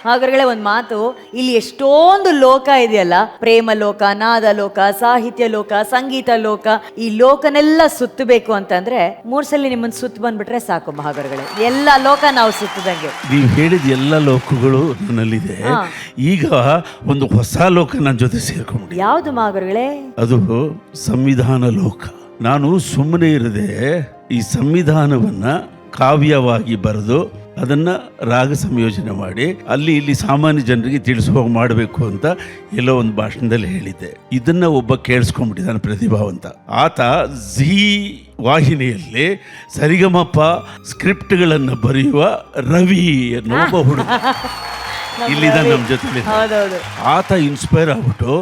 ಹಾಗಾದ್ರೆ ಒಂದು ಮಾತು, ಇಲ್ಲಿ ಎಷ್ಟೊಂದು ಲೋಕ ಇದೆಯಲ್ಲ, ಪ್ರೇಮ ಲೋಕ, ನಾದ ಲೋಕ, ಸಾಹಿತ್ಯ ಲೋಕ, ಸಂಗೀತ ಲೋಕ, ಈ ಲೋಕನೆಲ್ಲ ಸುತ್ತಬೇಕು ಅಂತಂದ್ರೆ 3 ಸಲ ನಿಮ್ಮನ್ನ ಸುತ್ತ ಬಂದ್ಬಿಟ್ರೆ ಸಾಕು ಮಹಾಗುರುಗಳೇ, ಎಲ್ಲ ಲೋಕ ನಾವು ಸುತ್ತದಂಗೆ. ನೀವು ಹೇಳಿದ ಎಲ್ಲ ಲೋಕಗಳು ನನ್ನಲ್ಲಿದೆ. ಈಗ ಒಂದು ಹೊಸ ಲೋಕ ನನ್ನ ಜೊತೆ ಸೇರ್ಕೊಂಡು. ಯಾವುದು ಮಹಾಗುರುಗಳೇ? ಅದು ಸಂವಿಧಾನ ಲೋಕ. ನಾನು ಸುಮ್ಮನೆ ಇರದೆ ಈ ಸಂವಿಧಾನವನ್ನ ಕಾವ್ಯವಾಗಿ ಬರೆದು ಅದನ್ನ ರಾಗ ಸಂಯೋಜನೆ ಮಾಡಿ ಅಲ್ಲಿ ಇಲ್ಲಿ ಸಾಮಾನ್ಯ ಜನರಿಗೆ ತಿಳಿಸುವಾಗ ಮಾಡಬೇಕು ಅಂತ ಎಲ್ಲೋ ಒಂದು ಭಾಷಣದಲ್ಲಿ ಹೇಳಿದ್ದೆ. ಇದನ್ನ ಒಬ್ಬ ಕೇಳಿಸ್ಕೊಂಡ್ಬಿಟ್ಟಿದ್ದಾನೆ, ಪ್ರತಿಭಾವಂತ. ಆತ ಝೀ ವಾಹಿನಿಯಲ್ಲಿ ಸರಿಗಮಪ್ಪ ಸ್ಕ್ರಿಪ್ಟ್ಗಳನ್ನು ಬರೆಯುವ ರವಿ ಅನ್ನೋ ಒಬ್ಬ ಹುಡುಗ ಇಲ್ಲಿದ್ದಾನೆ ನಮ್ಮ ಜೊತೆ. ಆತ ಇನ್ಸ್ಪೈರ್ ಆಗ್ಬಿಟ್ಟು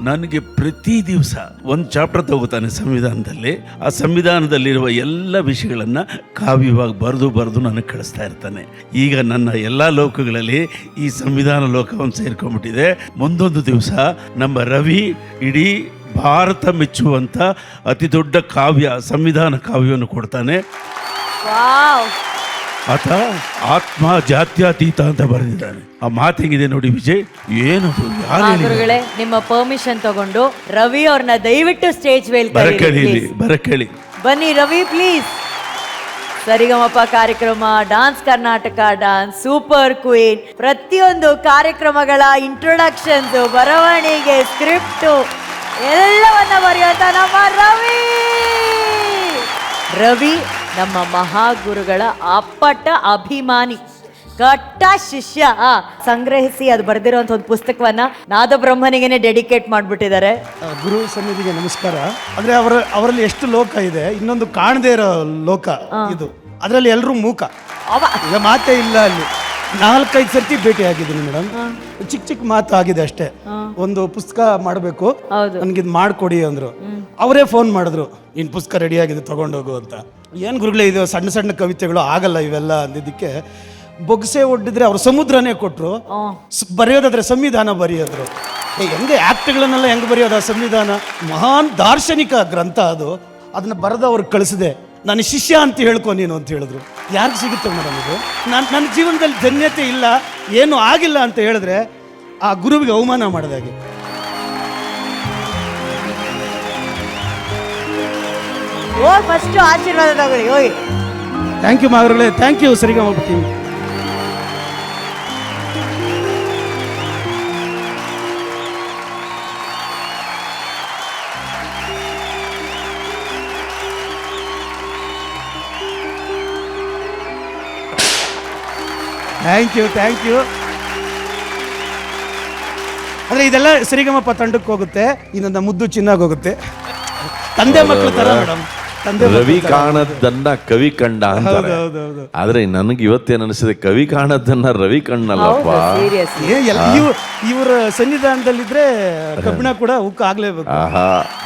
ನನಗೆ ಪ್ರತಿ ದಿವಸ ಒಂದು ಚಾಪ್ಟರ್ ತಗೋತಾನೆ ಸಂವಿಧಾನದಲ್ಲಿ. ಆ ಸಂವಿಧಾನದಲ್ಲಿರುವ ಎಲ್ಲ ವಿಷಯಗಳನ್ನು ಕಾವ್ಯವಾಗಿ ಬರೆದು ನನಗೆ ಕಳಿಸ್ತಾ ಇರ್ತಾನೆ. ಈಗ ನನ್ನ ಎಲ್ಲ ಲೋಕಗಳಲ್ಲಿ ಈ ಸಂವಿಧಾನ ಲೋಕವನ್ನು ಸೇರ್ಕೊಂಡ್ಬಿಟ್ಟಿದೆ. ಮುಂದೊಂದು ದಿವಸ ನಮ್ಮ ರವಿ ಇಡೀ ಭಾರತ ಮೆಚ್ಚುವಂಥ ಅತಿ ದೊಡ್ಡ ಕಾವ್ಯ, ಸಂವಿಧಾನ ಕಾವ್ಯವನ್ನು ಕೊಡ್ತಾನೆ. ಆತ ಆತ್ಮ ಜಾತ್ಯತೀತ ಅಂತ ಬರೆದಿದ್ದಾನೆ. ಆ ಮಾತು ಹೆಂಗಿದೆ ನೋಡಿ ವಿಜಯ್, ಏನದು? ಗುರುಗಳೇ, ನಿಮ್ಮ ಪರ್ಮಿಷನ್ ತಗೊಂಡು ರವಿ ಅವ್ರನ್ನ ದಯವಿಟ್ಟು ಸ್ಟೇಜ್ ಮೇಲೆ ಬರಕೇಳಿ. ಬನ್ನಿ ರವಿ ಪ್ಲೀಸ್. ಸರಿಗಮಪ ಕಾರ್ಯಕ್ರಮ, dance Karnataka, dance super queen, ಪ್ರತಿಯೊಂದು ಕಾರ್ಯಕ್ರಮಗಳ ಇಂಟ್ರೊಡಕ್ಷನ್ಸ್, ಬರವಣಿಗೆ, ಸ್ಕ್ರಿಪ್ಟ್ ಎಲ್ಲವನ್ನ ಬರೆಯುವಂತ ನಮ್ಮ ರವಿ ನಮ್ಮ ಮಹಾಗುರುಗಳ ಅಪ್ಪಟ ಅಭಿಮಾನಿ, ಕಟ್ಟ ಶಿಷ್ಯ. ಸಂಗ್ರಹಿಸಿ ಅದು ಬರೆದಿರುವಂತ ಒಂದು ಪುಸ್ತಕವನ್ನ ನಾದಬ್ರಹ್ಮನಿಗೆ ಡೆಡಿಕೇಟ್ ಮಾಡ್ಬಿಟ್ಟಿದ್ದಾರೆ. ಗುರು ಸನ್ನಿಧಿಗೆ ನಮಸ್ಕಾರ. ಅಂದ್ರೆ ಅವರಲ್ಲಿ ಎಷ್ಟು ಲೋಕ ಇದೆ, ಇನ್ನೊಂದು ಕಾಣದೇ ಇರೋ ಲೋಕ ಇದು. ಅದರಲ್ಲಿ ಎಲ್ಲರೂ ಮೂಕ, ಈಗ ಮಾತೇ ಇಲ್ಲ. ಅಲ್ಲಿ 4-5 ಸರ್ತಿ ಭೇಟಿ ಆಗಿದ್ದೀನಿ ಮೇಡಮ್. ಚಿಕ್ಕ ಮಾತು ಆಗಿದೆ ಅಷ್ಟೇ. ಒಂದು ಪುಸ್ತಕ ಮಾಡಬೇಕು, ನನ್ಗಿದ್ ಮಾಡ್ಕೊಡಿ ಅಂದ್ರು. ಅವರೇ ಫೋನ್ ಮಾಡಿದ್ರು, ನಿನ್ ಪುಸ್ತಕ ರೆಡಿ ಆಗಿದೆ ತಗೊಂಡೋಗು ಅಂತ. ಏನ್ ಗುರುಗಳೇ ಇದು ಸಣ್ಣ ಸಣ್ಣ ಕವಿತೆಗಳು ಆಗಲ್ಲ ಇವೆಲ್ಲ ಅಂದಿದ್ದಕ್ಕೆ ಬೊಗ್ಸೆ ಒಡ್ಡಿದ್ರೆ ಅವ್ರು ಸಮುದ್ರನೇ ಕೊಟ್ರು. ಬರೆಯೋದಾದ್ರೆ ಸಂವಿಧಾನ ಬರೆಯೋದ್ರು. ಹೆಂಗೆ ಆಕ್ಟ್ಗಳನ್ನೆಲ್ಲ ಹೆಂಗೆ ಬರೆಯೋದು? ಆ ಸಂವಿಧಾನ ಮಹಾನ್ ದಾರ್ಶನಿಕ ಗ್ರಂಥ ಅದು. ಅದನ್ನ ಬರೆದು ಅವ್ರಿಗೆ ಕಳಿಸಿದೆ. ನನ್ನ ಶಿಷ್ಯ ಅಂತ ಹೇಳ್ಕೊ ನೀನು ಅಂತ ಹೇಳಿದ್ರು. ಯಾರಿಗೆ ಸಿಗುತ್ತೆ ಮೇಡಮ್ ಇದು? ನನ್ನ ಜೀವನದಲ್ಲಿ ಧನ್ಯತೆ ಇಲ್ಲ, ಏನು ಆಗಿಲ್ಲ ಅಂತ ಹೇಳಿದ್ರೆ ಆ ಗುರುವಿಗೆ ಅವಮಾನ ಮಾಡಿದಾಗೆ. ಫಸ್ಟ್ ಆಶೀರ್ವಾದ ತಗೊಳ್ಳಿ, ಹೋಗಿ. ಥ್ಯಾಂಕ್ ಯು ಮಹಾಗುರುಗಳೇ, thank you Sarigamapa team. Thank you. ಅಂದ್ರೆ ಇದೆಲ್ಲ ಸರಿಗಮಪ ತಂಡಕ್ಕೆ ಹೋಗುತ್ತೆ, ಇನ್ನೊಂದು ಮುದ್ದು ಚಿನ್ನಾಗಿ ಹೋಗುತ್ತೆ. ತಂದೆ ಮಕ್ಕಳ ತರ ಮೇಡಮ್. ರವಿ ಕಾಣದ್ದನ್ನ ಕವಿ ಕಂಡ ಅಂತಾರೆ. ಆದ್ರೆ ನನಗೆ ಇವತ್ತೇನು ಅನಿಸಿದೆ, ಕವಿ ಕಾಣದ್ದನ್ನ ರವಿ ಕಣ್ಣಲ್ಲಪ್ಪ. ಇವರ ಸನ್ನಿಧಾನದಲ್ಲಿದ್ರೆ ಕಬ್ಬಿಣ ಕೂಡ ಉಕ್ಕ ಆಗ್ಲೇಬೇಕು.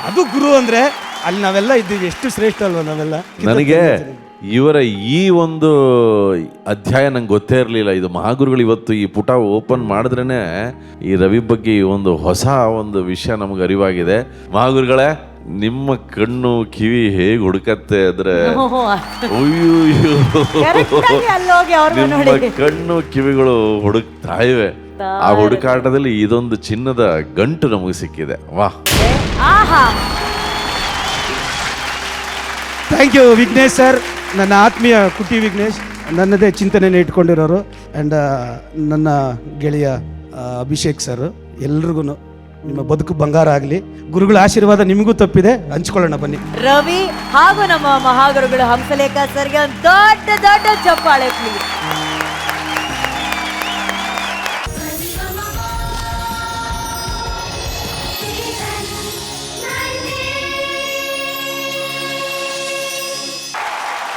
ಅದು ಗುರು ಅಂದ್ರೆ ಅಲ್ಲಿ ನಾವೆಲ್ಲ ಇದ್ದೀವಿ. ಎಷ್ಟು ಶ್ರೇಷ್ಠ ಅಲ್ವಾ ನಾವೆಲ್ಲ. ನನಗೆ ಇವರ ಈ ಒಂದು ಅಧ್ಯಾಯ ನಂಗೆ ಗೊತ್ತೇ ಇರಲಿಲ್ಲ. ಇದು ಮಹಾಗುರುಗಳು ಇವತ್ತು ಈ ಪುಟ ಓಪನ್ ಮಾಡಿದ್ರೇನೆ ಈ ರವಿ ಬಗ್ಗೆ ಒಂದು ಹೊಸ ಒಂದು ವಿಷಯ ನಮ್ಗೆ ಅರಿವಾಗಿದೆ. ಮಹಾಗುರುಗಳೇ, ನಿಮ್ಮ ಕಣ್ಣು ಕಿವಿ ಹೇಗೆ ಹುಡುಕತ್ತೆ ಅಂದ್ರೆ, ನಿಮ್ಮ ಕಣ್ಣು ಕಿವಿಗಳು ಹುಡುಕ್ತಾ ಇವೆ. ಆ ಹುಡುಕಾಟದಲ್ಲಿ ಇದೊಂದು ಚಿನ್ನದ ಗಂಟು ನಮಗೆ ಸಿಕ್ಕಿದೆ. ವಾಹ್, ಥ್ಯಾಂಕ್ ಯು ವಿಘ್ನೇಶ್ ಸರ್. ನನ್ನ ಆತ್ಮೀಯ ಕುಟಿ ವಿಘ್ನೇಶ್, ನನ್ನದೇ ಚಿಂತನೆಯನ್ನು ಇಟ್ಕೊಂಡಿರೋರು. ಆ್ಯಂಡ್ ನನ್ನ ಗೆಳೆಯ ಅಭಿಷೇಕ್ ಸರ್, ಎಲ್ರಿಗೂ ನಿಮ್ಮ ಬದುಕು ಬಂಗಾರ ಆಗಲಿ. ಗುರುಗಳ ಆಶೀರ್ವಾದ ನಿಮಗೂ ತಪ್ಪಿದೆ, ಹಂಚ್ಕೊಳ್ಳೋಣ ಬನ್ನಿ. ರವಿ ಹಾಗೂ ನಮ್ಮ ಮಹಾಗುರುಗಳು ಹಂಸಲೇಖ ಸರ್ಗೆ ಒಂದು ದೊಡ್ಡ ದೊಡ್ಡ ಚಪ್ಪಾಳೆ ಪ್ಲೀಸ್.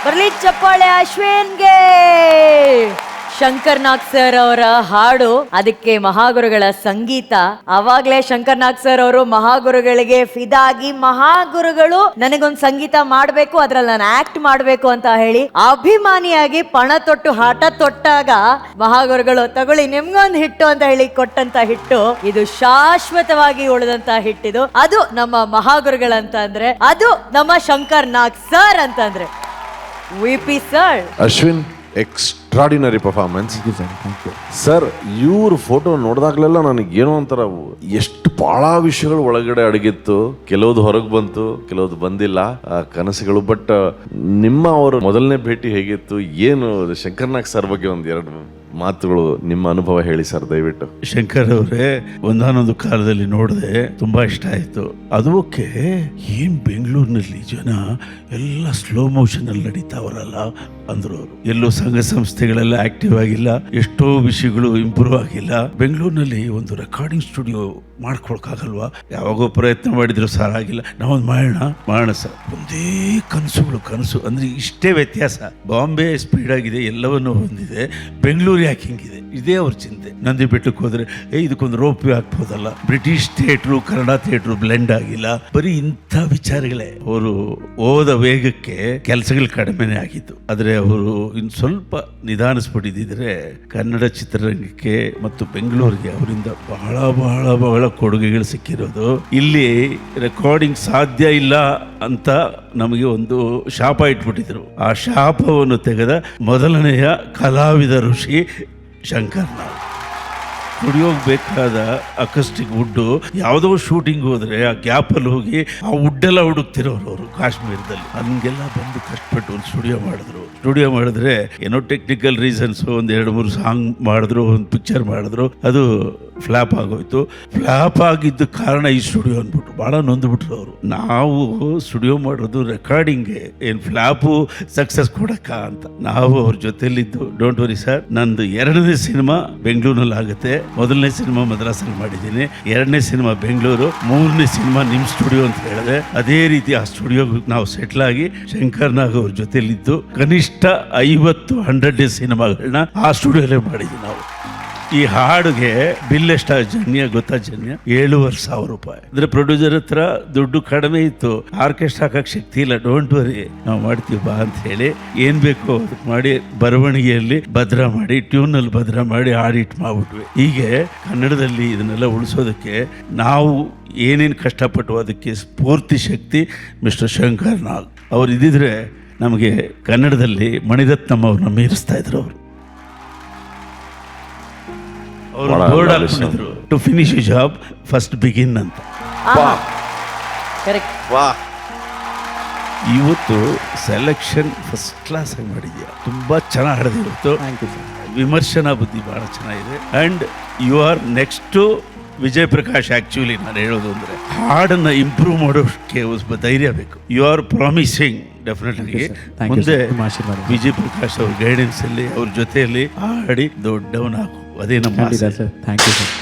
ಬರ್ಲಿ ಚಪ್ಪಾಳೆ ಅಶ್ವಿನ್ಗೆ. ಶಂಕರ್ ನಾಗ್ ಸರ್ ಅವರ ಹಾಡು, ಅದಕ್ಕೆ ಮಹಾಗುರುಗಳ ಸಂಗೀತ. ಅವಾಗ್ಲೇ ಶಂಕರ್ ನಾಗ್ ಸರ್ ಅವರು ಮಹಾಗುರುಗಳಿಗೆ ಫಿದಾಗಿ, ಮಹಾಗುರುಗಳು ನನಗೊಂದು ಸಂಗೀತ ಮಾಡಬೇಕು, ಅದ್ರಲ್ಲಿ ನಾನು ಆಕ್ಟ್ ಮಾಡಬೇಕು ಅಂತ ಹೇಳಿ ಅಭಿಮಾನಿಯಾಗಿ ಪಣ ತೊಟ್ಟು ಹಠ ತೊಟ್ಟಾಗ ಮಹಾಗುರುಗಳು ತಗೊಳ್ಳಿ ನಿಮ್ಗೊಂದು ಹಿಟ್ಟು ಅಂತ ಹೇಳಿ ಕೊಟ್ಟಂತ ಹಿಟ್ಟು ಇದು ಶಾಶ್ವತವಾಗಿ ಉಳಿದಂತ ಹಿಟ್ಟಿದು. ಅದು ನಮ್ಮ ಮಹಾಗುರುಗಳಂತ ಅಂದ್ರೆ, ಅದು ನಮ್ಮ ಶಂಕರ್ ನಾಗ್ ಸರ್ ಅಂತಂದ್ರೆ. VP sir, Ashwin ex extraordinary performance. Thank you. Sir, ಇವ್ರ ಫೋಟೋ ನೋಡಿದಾಗಲೆಲ್ಲ ನನಗೆ ಏನೋ ಒಂಥರ ಎಷ್ಟು ಬಹಳ ವಿಷಯಗಳು ಒಳಗಡೆ ಅಡಗಿತ್ತು. ಕೆಲವ್ದು ಹೊರಗೆ ಬಂತು, ಕೆಲವ್ದು ಬಂದಿಲ್ಲ ಆ ಕನಸುಗಳು. ಬಟ್ ನಿಮ್ಮ ಅವ್ರ ಮೊದಲನೇ ಭೇಟಿ ಹೇಗಿತ್ತು? ಏನು ಶಂಕರ್ನಾಗ್ ಸರ್ ಬಗ್ಗೆ ಒಂದ್ ಎರಡು ಮಾತುಗಳು, ನಿಮ್ಮ ಅನುಭವ ಹೇಳಿ ಸರ್ ದಯವಿಟ್ಟು. ಶಂಕರ್ ಅವರೇ, ಒಂದಾನೊಂದು ಕಾಲದಲ್ಲಿ ನೋಡಿದೆ, ತುಂಬಾ ಇಷ್ಟ ಆಯ್ತು. ಅದು ಓಕೆ, ಏನ್ ಬೆಂಗಳೂರಿನಲ್ಲಿ ಜನ ಎಲ್ಲ ಸ್ಲೋ ಮೋಷನ್ ಅಲ್ಲಿ ನಡೀತಾವರಲ್ಲ ಅಂದ್ರು ಅವರು. ಎಲ್ಲೋ ಸಂಘ ಸಂಸ್ಥೆಗಳೆಲ್ಲ ಆಕ್ಟಿವ್ ಆಗಿಲ್ಲ, ಎಷ್ಟೋ ವಿಷಯಗಳು ಇಂಪ್ರೂವ್ ಆಗಿಲ್ಲ. ಬೆಂಗಳೂರಿನಲ್ಲಿ ಒಂದು ರೆಕಾರ್ಡಿಂಗ್ ಸ್ಟುಡಿಯೋ ಮಾಡ್ಕೊಳಕ್ಕಾಗಲ್ವಾ? ಯಾವಾಗೋ ಪ್ರಯತ್ನ ಮಾಡಿದ್ರು ಸರ್, ಆಗಿಲ್ಲ. ನಾವೊಂದು ಮಾಡೋಣ ಸರ್. ಒಂದೇ ಕನಸು ಅಂದ್ರೆ ಇಷ್ಟೇ ವ್ಯತ್ಯಾಸ. ಬಾಂಬೆ ಸ್ಪೀಡ್ ಆಗಿದೆ, ಎಲ್ಲವನ್ನೂ ಹೊಂದಿದೆ, ಬೆಂಗಳೂರು ಯಾಕೆ ಹಿಂಗಿದೆ? ಇದೇ ಅವ್ರ ಚಿಂತೆ. ನಂದಿ ಬೆಟ್ಟಕ್ಕೆ ಹೋದ್ರೆ ಇದಕ್ಕೊಂದು ರೋಪ್ ಹಾಕ್ಬೋದಲ್ಲ. British theatre Kannada theatre blend ಆಗಿಲ್ಲ. ಬರೀ ಇಂಥ ವಿಚಾರಗಳೇ. ಅವರು ಓದ ವೇಗಕ್ಕೆ ಕೆಲಸಗಳು ಕಡಿಮೆನೇ ಆಗಿತ್ತು. ಆದ್ರೆ ಅವರು ಇನ್ನು ಸ್ವಲ್ಪ ನಿಧಾನಿಸ್ಬಿಟ್ಟಿದ್ರೆ ಕನ್ನಡ ಚಿತ್ರರಂಗಕ್ಕೆ ಮತ್ತು ಬೆಂಗಳೂರಿಗೆ ಅವರಿಂದ ಬಹಳ ಬಹಳ ಬಹಳ ಕೊಡುಗೆಗಳು ಸಿಕ್ಕಿರೋದು. ಇಲ್ಲಿ ರೆಕಾರ್ಡಿಂಗ್ ಸಾಧ್ಯ ಇಲ್ಲ ಅಂತ ನಮಗೆ ಒಂದು ಶಾಪ ಇಟ್ಬಿಟ್ಟಿದ್ರು. ಆ ಶಾಪವನ್ನು ತೆಗೆದ ಮೊದಲನೆಯ ಕಲಾವಿದ ಋಷಿ ಶಂಕರ್ನಾಗ್. ಸ್ಟುಡಿಯೋಗೆ ಬೇಕಾದ ಅಕಸ್ಟಿಕ್ ವುಡ್ಡು, ಯಾವುದೋ ಶೂಟಿಂಗ್ ಹೋದ್ರೆ ಆ ಗ್ಯಾಪಲ್ಲಿ ಹೋಗಿ ಆ ವುಡ್ಡೆಲ್ಲ ಹುಡುಕ್ತಿರೋರು ಅವರು ಕಾಶ್ಮೀರದಲ್ಲಿ. ಹಂಗೆಲ್ಲ ಬಂದು ಕಷ್ಟಪಟ್ಟು ಒಂದು ಸ್ಟುಡಿಯೋ ಮಾಡಿದ್ರೆ ಏನೋ ಟೆಕ್ನಿಕಲ್ ರೀಸನ್ಸ್ ಒಂದು 2-3 ಸಾಂಗ್ ಮಾಡಿದ್ರು, ಒಂದು ಪಿಕ್ಚರ್ ಮಾಡಿದ್ರು, ಅದು ಫ್ಲಾಪ್ ಆಗೋಯ್ತು. ಫ್ಲಾಪ್ ಆಗಿದ್ದ ಕಾರಣ ಈ ಸ್ಟುಡಿಯೋ ಅಂದ್ಬಿಟ್ಟು ಭಾಳ ನೊಂದ್ಬಿಟ್ರು ಅವರು. ನಾವು ಸ್ಟುಡಿಯೋ ಮಾಡೋದು ರೆಕಾರ್ಡಿಂಗ್ಗೆ, ಏನು ಫ್ಲಾಪು ಸಕ್ಸಸ್ ಕೊಡಕ್ಕ ಅಂತ. ನಾವು ಅವ್ರ ಜೊತೆಲಿದ್ದು, ಡೋಂಟ್ ವರಿ ಸರ್, ನಂದು 2ನೇ ಸಿನಿಮಾ ಬೆಂಗಳೂರಿನಲ್ಲಿ ಆಗುತ್ತೆ. ಮೊದಲನೇ ಸಿನಿಮಾ ಮದ್ರಾಸಲ್ಲಿ ಮಾಡಿದ್ದೀನಿ, 2ನೇ ಸಿನಿಮಾ ಬೆಂಗಳೂರು, 3ನೇ ಸಿನಿಮಾ ನಿಮ್ಮ ಸ್ಟುಡಿಯೋ ಅಂತ ಹೇಳಿದೆ. ಅದೇ ರೀತಿ ಆ ಸ್ಟುಡಿಯೋಗೆ ನಾವು ಸೆಟ್ಲ್ ಆಗಿ ಶಂಕರ್ನಾಗ್ ಅವ್ರ ಜೊತೆಲಿದ್ದು ಕನಿಷ್ಠ 50-100 ಸಿನಿಮಾಗಳನ್ನ ಆ ಸ್ಟುಡಿಯೋಲ್ಲೇ ಮಾಡಿದ್ವಿ ನಾವು. ಈ ಹಾಡುಗೆ ಬಿಲ್ ಎಷ್ಟ ಜನ್ಯ ಗೊತ್ತಾ? ಜನ್ಯ 7,500 ರೂಪಾಯಿ. ಅಂದ್ರೆ ಪ್ರೊಡ್ಯೂಸರ್ ಹತ್ರ ದುಡ್ಡು ಕಡಿಮೆ ಇತ್ತು, ಆರ್ಕೆಸ್ಟ್ರಾ ಹಾಕಕ್ ಶಕ್ತಿ ಇಲ್ಲ. ಡೋಂಟ್ ವರಿ, ನಾವು ಮಾಡ್ತೀವಿ ಬಾ ಅಂತ ಹೇಳಿ ಏನ್ ಬೇಕೋ ಅದಕ್ಕೆ ಮಾಡಿ, ಬರವಣಿಗೆಯಲ್ಲಿ ಭದ್ರ ಮಾಡಿ, ಟ್ಯೂನಲ್ಲಿ ಭದ್ರ ಮಾಡಿ ಆಡಿಟ್ ಮಾಡ್ಬಿಟ್ವಿ. ಹೀಗೆ ಕನ್ನಡದಲ್ಲಿ ಇದನ್ನೆಲ್ಲ ಉಳಿಸೋದಕ್ಕೆ ನಾವು ಏನೇನು ಕಷ್ಟಪಟ್ಟು ಅದಕ್ಕೆ ಸ್ಫೂರ್ತಿ ಶಕ್ತಿ ಮಿಸ್ಟರ್ ಶಂಕರ್ನಾಗ್ ಅವ್ರು ಇದ್ದಿದ್ರೆ ನಮಗೆ ಕನ್ನಡದಲ್ಲಿ ಮಣಿರತ್ನಂ ಅವ್ರನ್ನ ಮೀರಿಸ್ತಾ ಇದ್ರು. ಅವರು ಬೋರ್ಡ್ ಹಾಕೊಂಡಿದ್ರು, to finish you job first begin ಅಂತ. ಕರೆಕ್ಟ್. ಇವತ್ತು ಸೆಲೆಕ್ಷನ್ ಫಸ್ಟ್ ಕ್ಲಾಸ್ ಆಗಿ ಮಾಡಿದ್ಯಾ, ತುಂಬಾ ಚೆನ್ನಾಗಿ ಹಾಡಿದಿರುತ್ತು. Thank you sir. ವಿಮರ್ಶನಾ ಬುದ್ಧಿ ಬಹಳ ಚೆನ್ನಾಗಿದೆ. And you are next to Vijay Prakash. Actually ನಾನು ಹೇಳೋದು ಅಂದ್ರೆ ಹಾಡನ್ನ ಇಂಪ್ರೂವ್ ಮಾಡೋಕ್ಕೆ ಧೈರ್ಯ ಬೇಕು. You are promising definitely. ಮುಂದೆ ವಿಜಯ್ ಪ್ರಕಾಶ್ ಅವ್ರ ಗೈಡೆನ್ಸ್ ಅಲ್ಲಿ, ಅವ್ರ ಜೊತೆಯಲ್ಲಿ ಹಾಡಿ ದೊಡ್ಡವನಾಗು. ಅದೇ ನಮ್ಮ ಸರ್. Thank you sir.